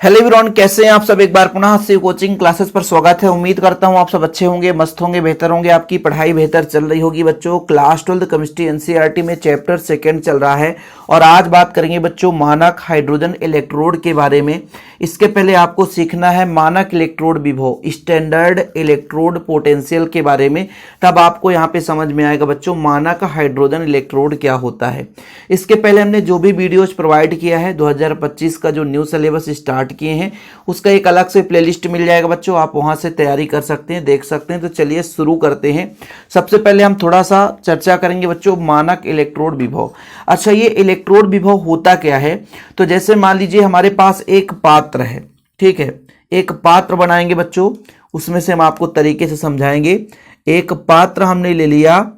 Hello everyone, कैसे हैं आप सब। एक बार पुनः से कोचिंग क्लासेस पर स्वागत है। उम्मीद करता हूं आप सब अच्छे होंगे, मस्त होंगे, बेहतर होंगे। आपकी पढ़ाई बेहतर चल रही होगी बच्चों। क्लास 12 केमिस्ट्री एनसीईआरटी में चैप्टर सेकंड चल रहा है और आज बात करेंगे बच्चों मानक हाइड्रोजन इलेक्ट्रोड के बारे में। इसके पहले आपको सीखना है मानक इलेक्ट्रोड विभव, स्टैंडर्ड इलेक्ट्रोड पोटेंशियल के बारे में, तब आपको यहाँ पे समझ में आएगा बच्चों मानक हाइड्रोजन इलेक्ट्रोड क्या होता है। इसके पहले हमने जो भी वीडियोज प्रोवाइड किया है 2025 का जो न्यू सिलेबस स्टार्ट किए हैं उसका एक अलग से प्लेलिस्ट मिल जाएगा बच्चों, आप वहां से तैयारी कर सकते हैं, देख सकते हैं। तो चलिए शुरू करते हैं। सबसे पहले हम थोड़ा सा चर्चा करेंगे बच्चों मानक इलेक्ट्रोड विभव। अच्छा, ये इलेक्ट्रोड विभव होता क्या है? तो जैसे मान लीजिए हमारे पास एक पात्र है, ठीक है, एक पात्र बनाएंगे बच्चों, उसमें से हम आपको तरीके से समझाएंगे। एक पात्र हमने ले लिया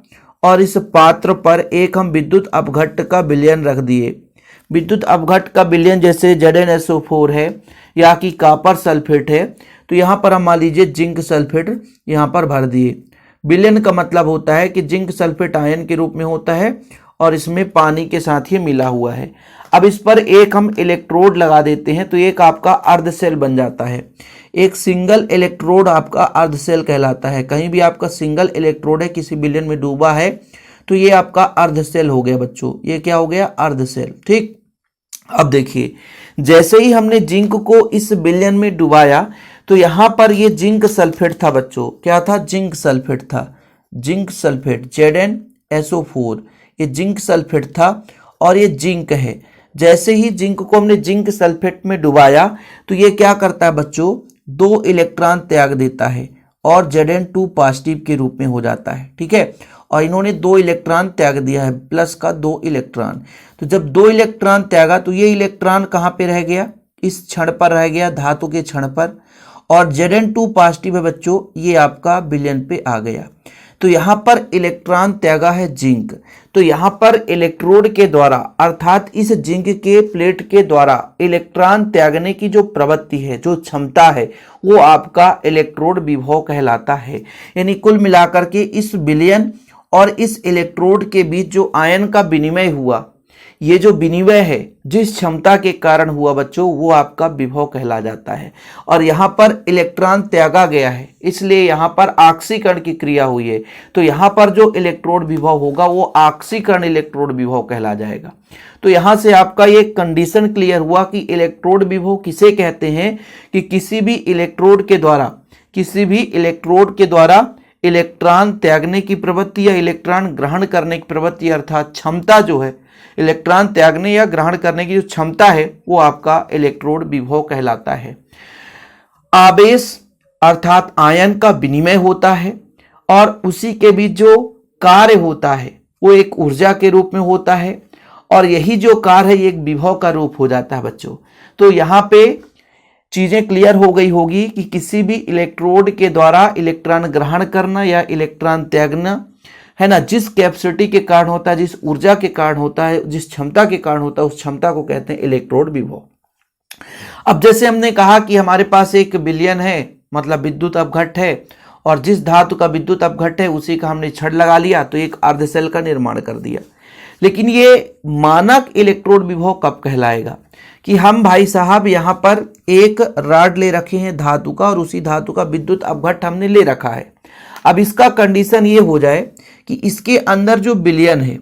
और इस पात्र पर एक हम विद्युत अपघट्ट का विलयन रख दिए। विद्युत अपघट्ट का विलयन जैसे ZnSO4 है या कि कॉपर सल्फेट है, तो यहाँ पर हम मान लीजिए जिंक सल्फेट यहाँ पर भर दिए। विलयन का मतलब होता है कि जिंक सल्फेट आयन के रूप में होता है और इसमें पानी के साथ ही मिला हुआ है। अब इस पर एक हम इलेक्ट्रोड लगा देते हैं तो एक आपका अर्ध सेल बन जाता है। एक सिंगल इलेक्ट्रोड आपका अर्ध सेल कहलाता है। कहीं भी आपका सिंगल इलेक्ट्रोड है, किसी विलयन में डूबा है, तो ये आपका अर्ध सेल हो गया बच्चों। ये क्या हो गया? अर्ध सेल। ठीक, अब देखिए जैसे ही हमने जिंक को इस विलयन में डुबाया तो यहां पर ये जिंक सल्फेट था बच्चों। क्या था? जिंक सल्फेट था। जिंक सल्फेट ZnSO4, ये जिंक सल्फेट था और ये जिंक है। जैसे ही जिंक को हमने जिंक सल्फेट में डुबाया तो ये क्या करता है बच्चों? 2 इलेक्ट्रॉन त्याग देता है और Zn2 पॉजिटिव के रूप में हो जाता है। ठीक है, और इन्होंने 2 इलेक्ट्रॉन त्याग दिया है, प्लस का 2 इलेक्ट्रॉन। तो जब 2 इलेक्ट्रॉन त्यागा तो ये इलेक्ट्रॉन कहाँ पे रह गया? इस क्षण पर रह गया, धातु के क्षण पर, और Zn2 पॉजिटिव है बच्चों, ये आपका विलयन पे आ गया। तो यहाँ पर इलेक्ट्रॉन त्यागा है जिंक, तो यहाँ पर इलेक्ट्रोड के द्वारा अर्थात इस जिंक के प्लेट के द्वारा इलेक्ट्रॉन त्यागने की जो प्रवृत्ति है, जो क्षमता है, वो आपका इलेक्ट्रोड विभव कहलाता है। यानी कुल मिलाकर के इस विलयन और इस इलेक्ट्रोड के बीच जो आयन का विनिमय हुआ, ये जो विनिमय है जिस क्षमता के कारण हुआ बच्चों, वो आपका विभव कहला जाता है। और यहाँ पर इलेक्ट्रॉन त्यागा गया है, इसलिए यहाँ पर ऑक्सीकरण की क्रिया हुई है, तो यहाँ पर जो इलेक्ट्रोड विभव होगा वो ऑक्सीकरण इलेक्ट्रोड विभव कहला जाएगा। तो यहाँ से आपका ये कंडीशन क्लियर हुआ कि इलेक्ट्रोड विभव किसे कहते हैं कि किसी भी इलेक्ट्रोड के द्वारा इलेक्ट्रॉन त्यागने की प्रवृत्ति या इलेक्ट्रॉन ग्रहण करने की प्रवृत्ति, अर्थात क्षमता जो है, इलेक्ट्रॉन त्यागने या ग्रहण करने की जो क्षमता है, वो आपका इलेक्ट्रोड विभव कहलाता है। आवेश अर्थात आयन का विनिमय होता है और उसी के बीच जो कार्य होता है वो एक ऊर्जा के रूप में होता है, और यही जो कार्य है एक विभव का रूप हो जाता है बच्चों। तो यहाँ पे चीजें क्लियर हो गई होगी कि किसी भी इलेक्ट्रोड के द्वारा इलेक्ट्रॉन ग्रहण करना या इलेक्ट्रॉन त्यागना है ना, जिस कैपेसिटी के कारण होता है, जिस ऊर्जा के कारण होता है, जिस क्षमता के कारण होता है, उस क्षमता को कहते हैं इलेक्ट्रोड विभव। अब जैसे हमने कहा कि हमारे पास एक विलयन है, मतलब विद्युत अपघट्ट है, और जिस धातु का विद्युत अपघट्ट है उसी का हमने छड़ लगा लिया तो एक अर्ध सेल का निर्माण कर दिया। लेकिन ये मानक इलेक्ट्रोड विभव कब कहलाएगा? कि हम भाई साहब यहाँ पर एक रॉड ले रखे हैं धातु का और उसी धातु का विद्युत अपघट्ट हमने ले रखा है। अब इसका कंडीशन ये हो जाए कि इसके अंदर जो विलयन है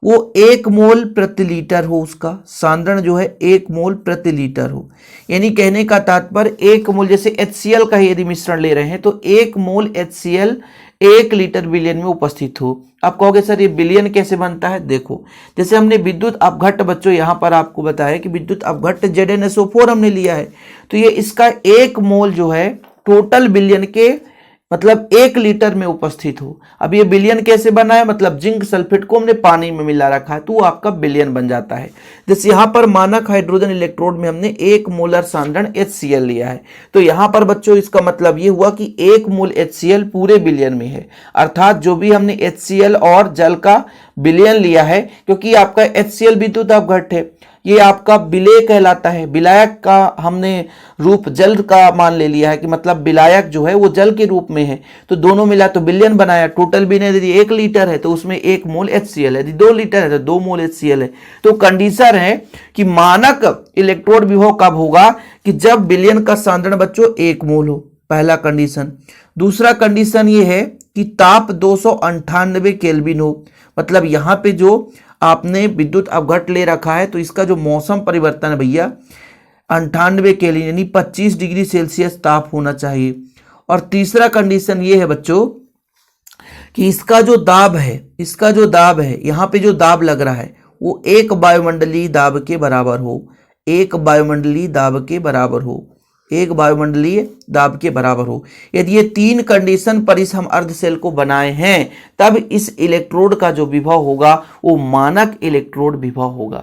वो 1 मोल प्रति लीटर हो, उसका सांद्रण जो है 1 मोल प्रति लीटर हो। यानी कहने का तात्पर्य 1 मोल, जैसे HCl का यदि मिश्रण ले रहे हैं तो 1 मोल HCl 1 लीटर विलयन में उपस्थित हो। आप कहोगे सर ये विलयन कैसे बनता है? देखो, जैसे हमने विद्युत अपघट्ट बच्चों यहाँ पर आपको बताया कि विद्युत अपघट्ट ZnSO4 हमने लिया है, तो ये इसका 1 मोल जो है टोटल विलयन के मतलब 1 लीटर में उपस्थित हो। अब ये विलयन कैसे बना है? मतलब जिंक सल्फेट को हमने पानी में मिला रखा है तो वो आपका विलयन बन जाता है। जैसे यहाँ पर मानक हाइड्रोजन इलेक्ट्रोड में हमने 1 मोलर सांद्रण HCl लिया है, तो यहाँ पर बच्चों इसका मतलब ये हुआ कि 1 मोल HCl पूरे विलयन में है, अर्थात जो भी हमने HCl और जल का विलयन लिया है, क्योंकि आपका HCl विद्युत अपघट्ट है, ये आपका विलेय कहलाता है। विलायक का हमने रूप जल का मान ले लिया है कि मतलब विलायक जो है वो जल के रूप में है, तो दोनों मिला तो विलयन बनाया। टोटल विलयन यदि 1 लीटर है तो उसमें 1 मोल HCl है, यदि 2 लीटर है तो 2 मोल HCl है। तो कंडीशन है कि मानक इलेक्ट्रोड विभव कब होगा कि जब विलयन का सांद्रण बच्चों 1 मोल हो, पहला कंडीशन। दूसरा कंडीशन ये है कि ताप 298 केल्विन हो, मतलब यहां पे जो आपने विद्युत अपघट ले रखा है तो इसका जो मौसम परिवर्तन है भैया 98 केल्विन यानी 25 डिग्री सेल्सियस ताप होना चाहिए। और तीसरा कंडीशन ये है बच्चों कि इसका जो दाब है यहां पे जो दाब लग रहा है वो एक वायुमंडलीय दाब के बराबर हो, एक वायुमंडलीय दाब के बराबर हो, एक वायुमंडलीय दाब के बराबर हो। यदि ये 3 कंडीशन पर इस हम अर्ध सेल को बनाए हैं तब इस इलेक्ट्रोड का जो विभव होगा वो मानक इलेक्ट्रोड विभव होगा।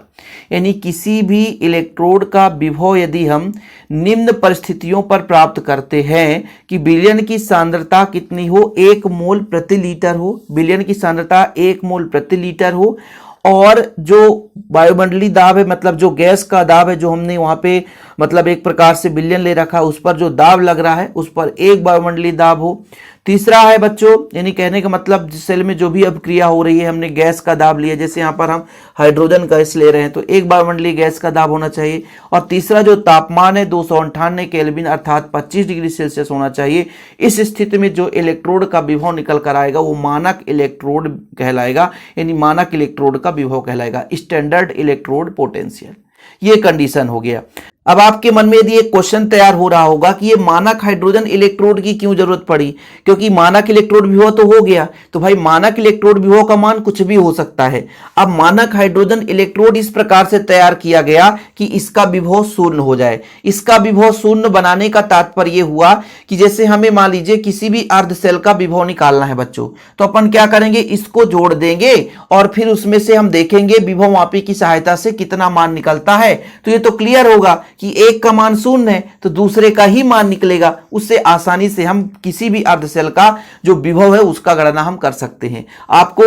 यानी किसी भी इलेक्ट्रोड का विभव यदि हम निम्न परिस्थितियों पर प्राप्त करते हैं कि विलयन की सांद्रता कितनी हो, 1 मोल प्रति लीटर हो, विलयन की सांद्रता 1 मोल प्रति लीटर हो, और जो वायुमंडलीय दाब है मतलब जो गैस का दाब है जो हमने वहां पे मतलब एक प्रकार से विलयन ले रखा है उस पर जो दाब लग रहा है उस पर 1 वायुमंडलीय दाब हो। तीसरा है बच्चों, यानी कहने का मतलब जिस सेल में जो भी अभिक्रिया हो रही है हमने गैस का दाब लिया, जैसे यहाँ पर हम हाइड्रोजन गैस ले रहे हैं तो 1 वायुमंडलीय गैस का दाब होना चाहिए। और तीसरा जो तापमान है 298 केल्विन अर्थात 25 डिग्री सेल्सियस होना चाहिए। इस स्थिति में जो इलेक्ट्रोड का विभव निकल कर आएगा वो मानक इलेक्ट्रोड कहलाएगा, यानी मानक इलेक्ट्रोड का विभव कहलाएगा, स्टैंडर्ड इलेक्ट्रोड पोटेंशियल। ये कंडीशन हो गया। अब आपके मन में यदि एक क्वेश्चन तैयार हो रहा होगा कि ये मानक हाइड्रोजन इलेक्ट्रोड की क्यों जरूरत पड़ी, क्योंकि मानक इलेक्ट्रोड विभव तो हो गया, तो भाई मानक इलेक्ट्रोड विभव का मान कुछ भी हो सकता है। अब मानक हाइड्रोजन इलेक्ट्रोड इस प्रकार से तैयार किया गया कि इसका विभव शून्य हो जाए। इसका विभव शून्य बनाने का तात्पर्य हुआ कि जैसे हमें मान लीजिए किसी भी अर्ध सेल का विभव निकालना है बच्चों, तो अपन क्या करेंगे, इसको जोड़ देंगे और फिर उसमें से हम देखेंगे विभव मापी की सहायता से कितना मान निकलता है। तो ये तो क्लियर होगा कि एक का मान शून्य है तो दूसरे का ही मान निकलेगा, उससे आसानी से हम किसी भी अर्ध सेल का जो विभव है उसका गणना हम कर सकते हैं। आपको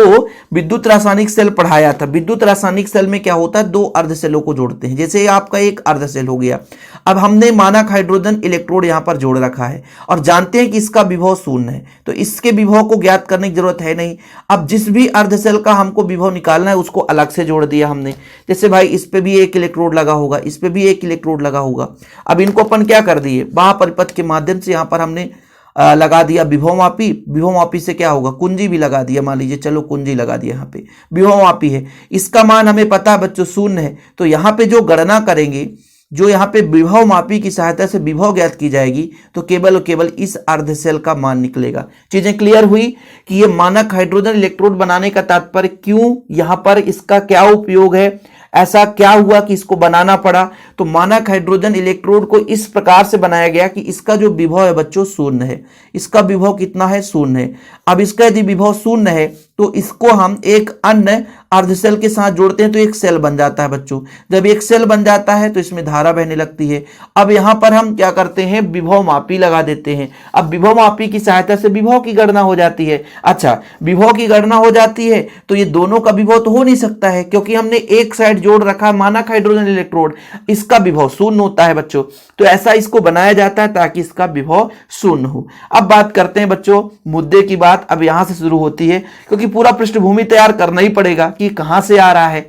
विद्युत रासायनिक सेल पढ़ाया था, विद्युत रासायनिक सेल में क्या होता है, 2 अर्ध सेलों को जोड़ते हैं। जैसे आपका एक अर्ध सेल हो गया, अब हमने मानक हाइड्रोजन इलेक्ट्रोड यहां पर जोड़ रखा है और जानते हैं कि इसका विभव शून्य है, तो इसके विभव को ज्ञात करने की जरूरत है नहीं। अब जिस भी अर्ध सेल का हमको विभव निकालना है उसको अलग से जोड़ दिया हमने। जैसे भाई इस पे भी 1 इलेक्ट्रोड लगा होगा, इस पे भी 1 इलेक्ट्रोड लगा होगा। अब इनको अपन क्या कर दिए, महापरिपथ के माध्यम से यहां पर हमने लगा दिया विभव मापी। विभव मापी से क्या होगा, कुंजी भी लगा दिया, मान लीजिए चलो कुंजी लगा दिया, यहाँ पे विभव मापी है, इसका मान हमें पता है बच्चों शून्य है। तो यहाँ पे जो गणना करेंगे, जो यहाँ पे विभव मापी की सहायता से विभव ज्ञात की जाएगी, तो केवल और केवल इस अर्ध सेल का मान निकलेगा। चीजें क्लियर हुई कि ये मानक हाइड्रोजन इलेक्ट्रोड बनाने का तात्पर्य क्यों, यहाँ पर इसका क्या उपयोग है, ऐसा क्या हुआ कि इसको बनाना पड़ा। तो मानक हाइड्रोजन इलेक्ट्रोड को इस प्रकार से बनाया गया कि इसका जो विभव है बच्चों शून्य है। इसका विभव कितना है, शून्य है। अब इसका यदि विभव शून्य है तो इसको हम एक अन्य अर्ध सेल के साथ जोड़ते हैं तो एक सेल बन जाता है बच्चों। जब एक सेल बन जाता है तो इसमें धारा बहने लगती है। अब यहां पर हम क्या करते हैं, विभव मापी लगा देते हैं। अब विभव मापी की सहायता से विभव की गणना हो जाती है। अच्छा, विभव की गणना हो जाती है तो ये दोनों का विभव तो हो नहीं सकता है, क्योंकि हमने एक साइड जोड़ रखा है मानक हाइड्रोजन इलेक्ट्रोड, इसका विभव शून्य होता है बच्चों। तो ऐसा इसको बनाया जाता है ताकि इसका विभव शून्य हो। अब बात करते हैं बच्चों मुद्दे की बात अब यहां से शुरू होती है, क्योंकि पूरा पृष्ठभूमि तैयार करना ही पड़ेगा कि कहां से आ रहा है।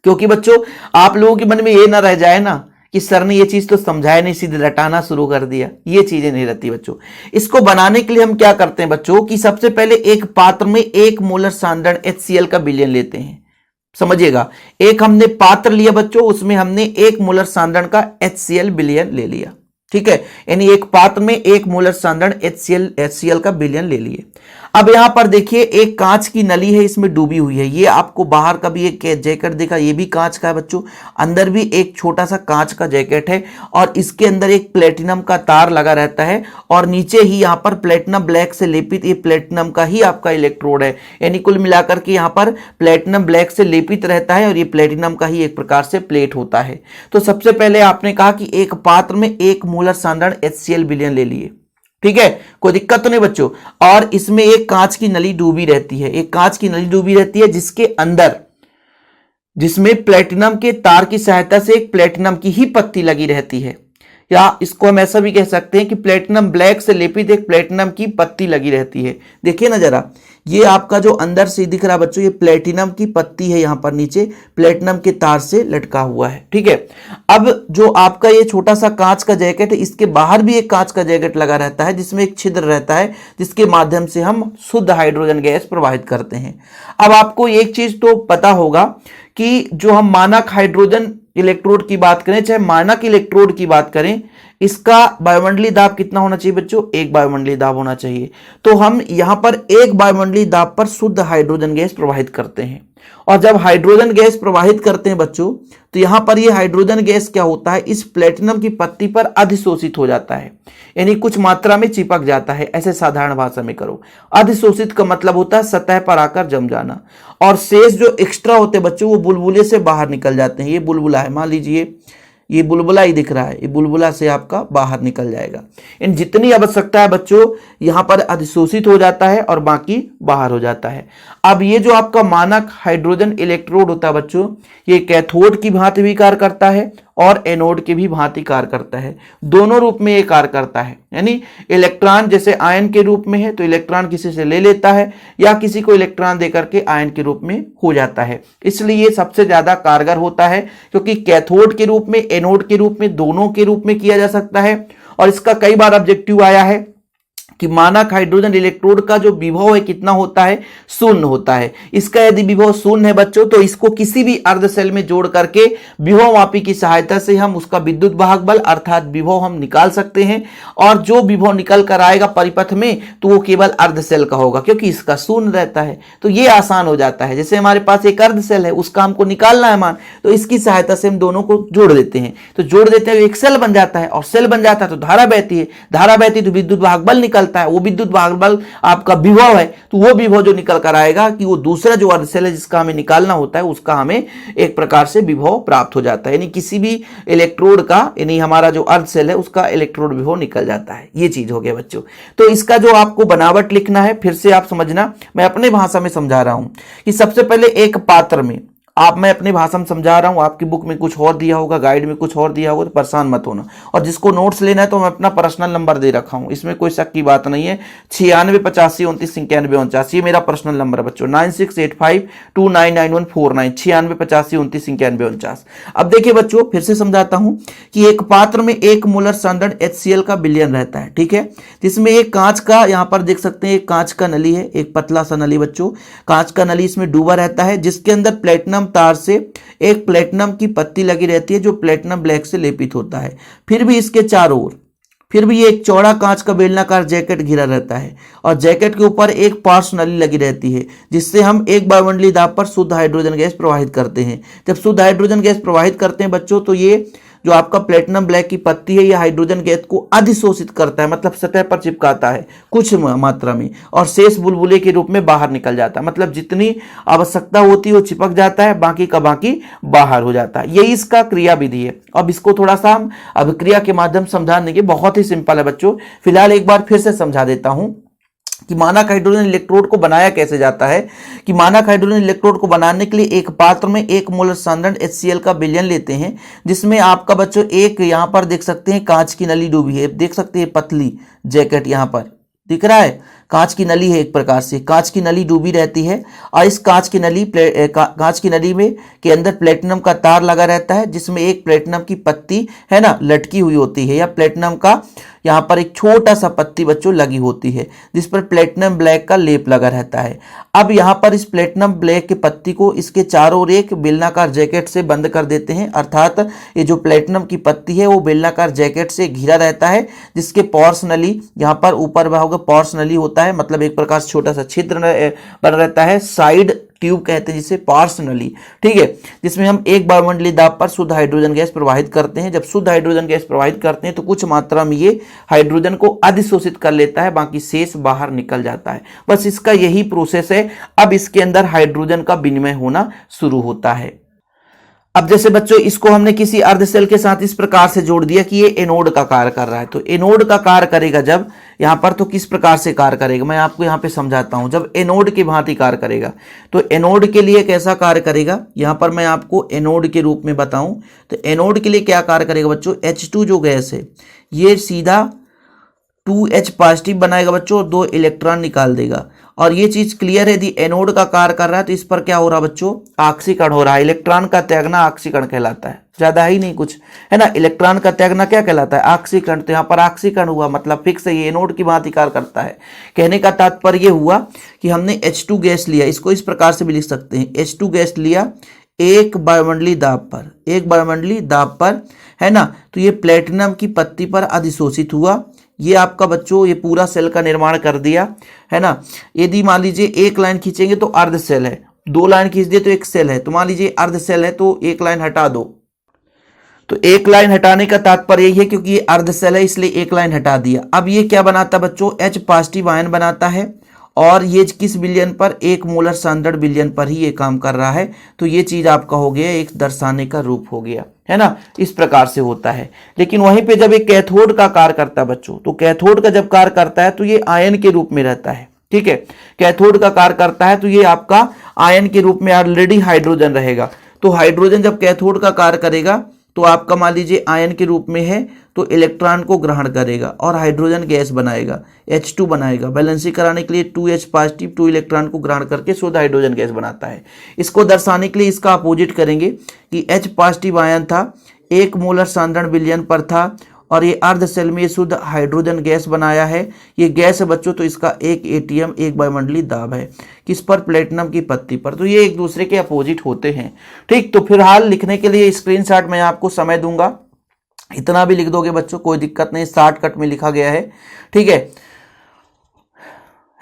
क्योंकि बच्चों आप लोगों के मन में ये ना रह जाए ना कि सर ने ये चीज तो समझाया नहीं, सीधे रटाना शुरू कर दिया, ये चीजें नहीं रहती बच्चों। इसको बनाने के लिए हम क्या करते हैं बच्चों कि सबसे पहले एक पात्र में 1 मोलर सांद्रण HCl का विलयन लेते हैं। समझिएगा, एक हमने पात्र लिया बच्चों, उसमें हमने 1 मोलर सांद्रण का HCl विलयन ले लिया। ठीक है, यानी एक पात्र में 1 मोलर सांद्रण HCl का विलयन ले लिए। अब यहां पर देखिए एक कांच की नली है, इसमें डूबी हुई है। ये आपको बाहर का भी एक जैकेट देखा, ये भी कांच का है बच्चों। अंदर भी एक छोटा सा कांच का जैकेट है और इसके अंदर एक प्लेटिनम का तार लगा रहता है और नीचे ही यहां पर प्लेटिनम ब्लैक से लेपित ये प्लेटिनम का ही आपका इलेक्ट्रोड है। यानी कुल मिलाकर के यहां पर प्लेटिनम ब्लैक से लेपित रहता है और ये प्लेटिनम का ही एक प्रकार से प्लेट होता है। तो सबसे पहले आपने कहा कि एक पात्र में 1 मोलर सांद्रण HCl विलयन ले लिए। ठीक है, कोई दिक्कत तो नहीं बच्चों। और इसमें एक कांच की नली डूबी रहती है, एक कांच की नली डूबी रहती है जिसके अंदर, जिसमें प्लेटिनम के तार की सहायता से एक प्लेटिनम की ही पत्ती लगी रहती है। या इसको हम ऐसा भी कह सकते हैं कि प्लेटिनम ब्लैक से लेपित एक प्लेटिनम की पत्ती लगी रहती है। देखिए ना जरा, ये आपका जो अंदर से दिख रहा है बच्चों, ये प्लेटिनम की पत्ती है, यहां पर नीचे प्लेटिनम के तार से लटका हुआ है। ठीक है, अब जो आपका ये छोटा सा कांच का जैकेट है, इसके बाहर भी एक कांच का जैकेट लगा रहता है जिसमें एक छिद्र रहता है जिसके माध्यम से हम शुद्ध हाइड्रोजन गैस प्रवाहित करते हैं। अब आपको एक चीज तो पता होगा कि जो हम मानक हाइड्रोजन इलेक्ट्रोड की बात करें, चाहे मानक इलेक्ट्रोड की बात करें, इसका वायुमंडलीय दाब कितना होना चाहिए बच्चों? 1 वायुमंडलीय दाब होना चाहिए। तो हम यहां पर 1 वायुमंडलीय दाब पर शुद्ध हाइड्रोजन गैस प्रवाहित करते हैं। और जब हाइड्रोजन गैस प्रवाहित करते हैं बच्चों, तो यहां पर ये हाइड्रोजन गैस क्या होता है, इस प्लेटिनम की पत्ती पर अधिशोषित हो जाता है, यानी कुछ मात्रा में चिपक जाता है। ऐसे साधारण भाषा में करो, अधिशोषित का मतलब होता है सतह पर आकर जम जाना, और शेष जो एक्स्ट्रा होते हैं बच्चों, वो बुलबुले से बाहर निकल जाते हैं। ये बुलबुला है, मान लीजिए ये बुलबुला ही दिख रहा है, ये बुलबुला से आपका बाहर निकल जाएगा। इन जितनी आवश्यकता है बच्चों, यहां पर अधिशोषित हो जाता है और बाकी बाहर हो जाता है। अब ये जो आपका मानक हाइड्रोजन इलेक्ट्रोड होता है बच्चों, ये कैथोड की भांति भी कार्य करता है और एनोड की भी भांति कार्य करता है। दोनों रूप में ये कार्य करता है, यानी इलेक्ट्रॉन जैसे आयन के रूप में है तो इलेक्ट्रॉन किसी से ले लेता है, या किसी को इलेक्ट्रॉन देकर के आयन के रूप में हो जाता है। इसलिए ये सबसे ज्यादा कारगर होता है, क्योंकि कैथोड के रूप में, एनोड के रूप में, दोनों के रूप में किया जा सकता है। और इसका कई बार ऑब्जेक्टिव आया है कि मानक हाइड्रोजन इलेक्ट्रोड का जो विभव है कितना होता है, 0 होता है। इसका यदि विभव 0 है बच्चों, तो इसको किसी भी अर्ध सेल में जोड़ करके विभव मापी की सहायता से हम उसका विद्युत वाहक बल अर्थात विभव हम निकाल सकते हैं। और जो विभव निकल कर आएगा परिपथ में, तो वो केवल अर्ध सेल का होगा, क्योंकि इसका 0 रहता है। तो ये आसान हो जाता है। जैसे हमारे पास एक अर्ध सेल है, उसका हमको निकालना है मान, तो इसकी सहायता से हम दोनों को जोड़ देते हैं। तो जोड़ देते हैं, एक सेल बन जाता है, और सेल बन जाता है तो धारा बहती है, धारा बहती तो विद्युत वाहक बल निकलता है। वो विद्युत वाहक बल आपका विभव है, तो वो विभव जो निकल कर आएगा कि वो दूसरा जो अर्ध सेल है जिसका हमें निकालना होता है, उसका हमें एक प्रकार से विभव प्राप्त हो जाता है। यानी किसी भी इलेक्ट्रोड का, यानी हमारा जो अर्ध सेल है उसका इलेक्ट्रोड विभव निकल जाता है। ये चीज हो गया बच्चों। तो इसका जो आपको बनावट लिखना है, फिर से आप समझना, मैं अपने भाषा में समझा रहा हूं कि सबसे पहले एक पात्र में, मैं अपनी भाषा में समझा रहा हूं, आपकी बुक में कुछ और दिया होगा, गाइड में कुछ और दिया होगा, तो परेशान मत होना। और जिसको नोट्स लेना है तो मैं अपना पर्सनल नंबर दे रखा हूं, इसमें कोई शक की बात नहीं है। 96 85 29 91 49, ये मेरा पर्सनल नंबर है बच्चों। 9685299149, 96 85 29 91 49। अब देखिए बच्चों, फिर से समझाता हूं कि एक पात्र में 1 मोलर सांद्रण HCl का विलयन रहता है। ठीक है, जिसमें एक कांच का, यहां पर देख सकते हैं एक कांच का नली है, एक पतला सा नली बच्चों, कांच का नली इसमें डूबा रहता है, जिसके अंदर प्लेटिनम तार से एक प्लेटिनम की पत्ती लगी रहती है जो प्लेटिनम ब्लैक से लेपित होता है। फिर भी इसके चारों ओर फिर भी एक चौड़ा कांच का बेलनाकार जैकेट घिरा रहता है, और जैकेट के ऊपर एक पार्श्व नली लगी रहती है, जिससे हम 1 वायुमंडलीय दाब पर शुद्ध हाइड्रोजन गैस प्रवाहित करते हैं। जब शुद्ध हाइड्रोजन गैस प्रवाहित करते हैं बच्चों, तो ये जो आपका प्लेटिनम ब्लैक की पत्ती है, यह हाइड्रोजन गैस को अधिशोषित करता है, मतलब सतह पर चिपकाता है कुछ मात्रा में, और शेष बुलबुले के रूप में बाहर निकल जाता है। मतलब जितनी आवश्यकता होती है वो चिपक जाता है, बाकी का बाकी बाहर हो जाता है। यही इसका क्रिया विधि है। अब इसको थोड़ा सा हम अभिक्रिया के माध्यम से समझाने के, बहुत ही सिंपल है बच्चों। फिलहाल एक बार फिर से समझा देता हूं कि मानक हाइड्रोजन इलेक्ट्रोड को बनाया कैसे जाता है। कि मानक हाइड्रोजन इलेक्ट्रोड को बनाने के लिए एक पात्र में 1 मोलर सांद्रण HCl का विलयन लेते हैं, जिसमें आपका बच्चों एक, यहां पर देख सकते हैं कांच की नली डूबी है, देख सकते हैं पतली जैकेट यहां पर दिख रहा है, कांच की नली है, एक प्रकार से कांच की नली डूबी रहती है, और इस कांच की नली में के अंदर प्लेटिनम का तार लगा रहता है, जिसमें एक प्लेटिनम की पत्ती है ना लटकी हुई होती है, या प्लेटिनम का यहाँ पर एक छोटा सा पत्ती बच्चों लगी होती है, जिस पर प्लेटिनम ब्लैक का लेप लगा रहता है। अब यहाँ पर इस प्लेटिनम ब्लैक की पत्ती को इसके चारों ओर एक बेलनाकार जैकेट से बंद कर देते हैं, अर्थात ये जो प्लेटिनम की पत्ती है वो बेलनाकार जैकेट से घिरा रहता है, जिसके पॉर्स नली यहाँ पर ऊपर होगा, पॉर्स नली होता है, मतलब एक प्रकार से छोटा सा छिद्र बन रहता है, साइड ट्यूब कहते हैं जिसे, पार्श्व नली। ठीक है, जिसमें हम 1 वायुमंडलीय दाब पर शुद्ध हाइड्रोजन गैस प्रवाहित करते हैं। जब शुद्ध हाइड्रोजन गैस प्रवाहित करते हैं तो कुछ मात्रा में ये हाइड्रोजन को अधिशोषित कर लेता है, बाकी शेष बाहर निकल जाता है। बस इसका यही प्रोसेस है। अब इसके अंदर हाइड्रोजन का विनिमय होना शुरू होता है। अब जैसे बच्चों इसको हमने किसी अर्ध सेल के साथ इस प्रकार से जोड़ दिया कि ये एनोड का कार्य कर रहा है, तो एनोड का कार्य करेगा जब यहां पर, तो किस प्रकार से कार्य करेगा मैं आपको यहां पे समझाता हूं। जब एनोड की भांति कार्य करेगा तो एनोड के लिए कैसा कार्य करेगा, यहां पर मैं आपको एनोड के रूप में बताऊं तो एनोड के लिए क्या कार्य करेगा बच्चों, H2 जो गैस है ये सीधा 2H पॉजिटिव बनाएगा बच्चों, 2 इलेक्ट्रॉन निकाल देगा। और ये चीज क्लियर है, यदि एनोड का कार्य कर रहा है तो इस पर क्या हो रहा है बच्चों, ऑक्सीकरण हो रहा है। इलेक्ट्रॉन का त्यागना ऑक्सीकरण कहलाता है, ज्यादा ही नहीं कुछ है ना। इलेक्ट्रॉन का त्यागना क्या कहलाता है, ऑक्सीकरण। तो यहाँ पर ऑक्सीकरण हुआ मतलब फिक्स है, ये एनोड की भांति कार्य करता है। कहने का तात्पर्य ये हुआ कि हमने H2 गैस लिया, इसको इस प्रकार से भी लिख सकते हैं, H2 गैस लिया एक वायुमंडलीय दाब पर, एक वायुमंडलीय दाब पर है ना, तो ये प्लेटिनम की पत्ती पर अधिशोषित हुआ। ये आपका बच्चों ये पूरा सेल का निर्माण कर दिया है ना। यदि मान लीजिए एक लाइन खींचेंगे तो अर्ध सेल है, 2 लाइन खींच दिए तो एक सेल है, तो मान लीजिए अर्ध सेल है तो एक लाइन हटा दो, तो एक लाइन हटाने का तात्पर्य यही है क्योंकि ये अर्ध सेल है इसलिए एक लाइन हटा दिया। अब ये क्या बनाता बच्चों, H पॉजिटिव आयन बनाता है और ये किस बिलियन पर, 1 मोलर सांद्रण बिलियन पर ही ये काम कर रहा है। तो ये चीज आपका हो गया, एक दर्शाने का रूप हो गया है ना, इस प्रकार से होता है। लेकिन वहीं पे जब एक कैथोड का कार्य करता है बच्चों, तो कैथोड का जब कार्य करता है तो ये आयन के रूप में रहता है, ठीक है। कैथोड का कार्य करता है तो ये आपका आयन के रूप में ऑलरेडी हाइड्रोजन रहेगा। तो हाइड्रोजन जब कैथोड का कार्य करेगा तो आपका मान लीजिए आयन के रूप में है तो इलेक्ट्रॉन को ग्रहण करेगा और हाइड्रोजन गैस बनाएगा, H2 बनाएगा। बैलेंसिंग कराने के लिए 2H पॉजिटिव 2 इलेक्ट्रॉन को ग्रहण करके शुद्ध हाइड्रोजन गैस बनाता है। इसको दर्शाने के लिए इसका अपोजिट करेंगे कि H पॉजिटिव आयन था, 1 मोलर सांद्रण बिलियन पर था और ये अर्ध सेल में शुद्ध हाइड्रोजन गैस बनाया है। ये गैस है बच्चों, तो इसका 1 ATM 1 वायुमंडलीय दाब है, किस पर, प्लेटिनम की पत्ती पर। तो ये एक दूसरे के अपोजिट होते हैं, ठीक। तो फिलहाल लिखने के लिए स्क्रीनशॉट मैं आपको समय दूंगा, इतना भी लिख दोगे बच्चों कोई दिक्कत नहीं, शॉर्टकट में लिखा गया है, ठीक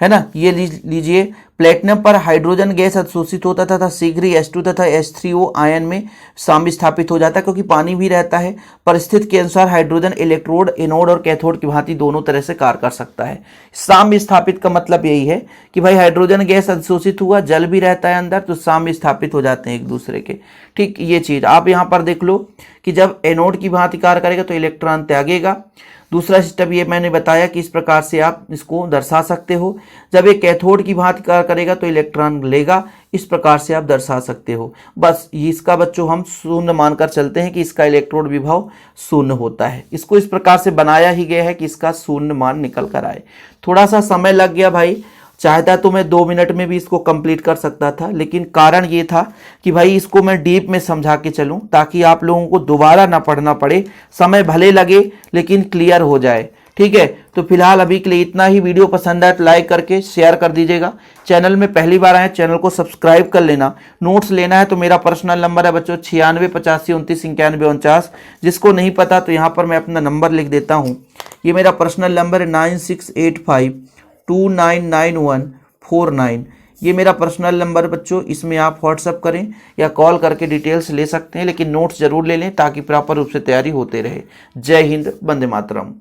है ना। ये लीजिए, प्लेटिनम पर हाइड्रोजन गैस अधिशोषित होता तथा शीघ्र ही H2 तथा H3O आयन में साम्य स्थापित हो जाता है, क्योंकि पानी भी रहता है। परिस्थिति के अनुसार हाइड्रोजन इलेक्ट्रोड, एनोड और कैथोड की भांति दोनों तरह से कार्य कर सकता है। साम्य स्थापित का मतलब यही है कि भाई हाइड्रोजन गैस अधिशोषित हुआ, जल भी रहता है अंदर, तो साम्य स्थापित हो जाते हैं एक दूसरे के, ठीक। ये चीज आप यहाँ पर देख लो कि जब एनोड की भांति कार्य करेगा तो इलेक्ट्रॉन त्यागेगा। दूसरा सिस्टम ये मैंने बताया कि इस प्रकार से आप इसको दर्शा सकते हो। जब ये कैथोड की भांति कार्य करेगा तो इलेक्ट्रॉन लेगा, इस प्रकार से आप दर्शा सकते हो। बस इसका बच्चों हम शून्य मानकर चलते हैं कि इसका इलेक्ट्रोड विभव शून्य होता है। इसको इस प्रकार से बनाया ही गया है कि इसका शून्य मान निकल कर आए। थोड़ा सा समय लग गया भाई, चाहता तो मैं 2 मिनट में भी इसको कंप्लीट कर सकता था, लेकिन कारण ये था कि भाई इसको मैं डीप में समझा के चलूं ताकि आप लोगों को दोबारा ना पढ़ना पड़े, समय भले लगे लेकिन क्लियर हो जाए, ठीक है। तो फिलहाल अभी के लिए इतना ही। वीडियो पसंद आए तो लाइक करके शेयर कर दीजिएगा। चैनल में पहली बार आए चैनल को सब्सक्राइब कर लेना। नोट्स लेना है तो मेरा पर्सनल नंबर है बच्चों 96 85 29 91 49। जिसको नहीं पता तो यहाँ पर मैं अपना नंबर लिख देता हूँ। ये मेरा पर्सनल नंबर है 9685299149। ये मेरा पर्सनल नंबर बच्चों, इसमें आप व्हाट्सअप करें या कॉल करके डिटेल्स ले सकते हैं, लेकिन नोट्स जरूर ले लें ताकि प्रॉपर रूप से तैयारी होते रहे। जय हिंद, वंदे मातरम।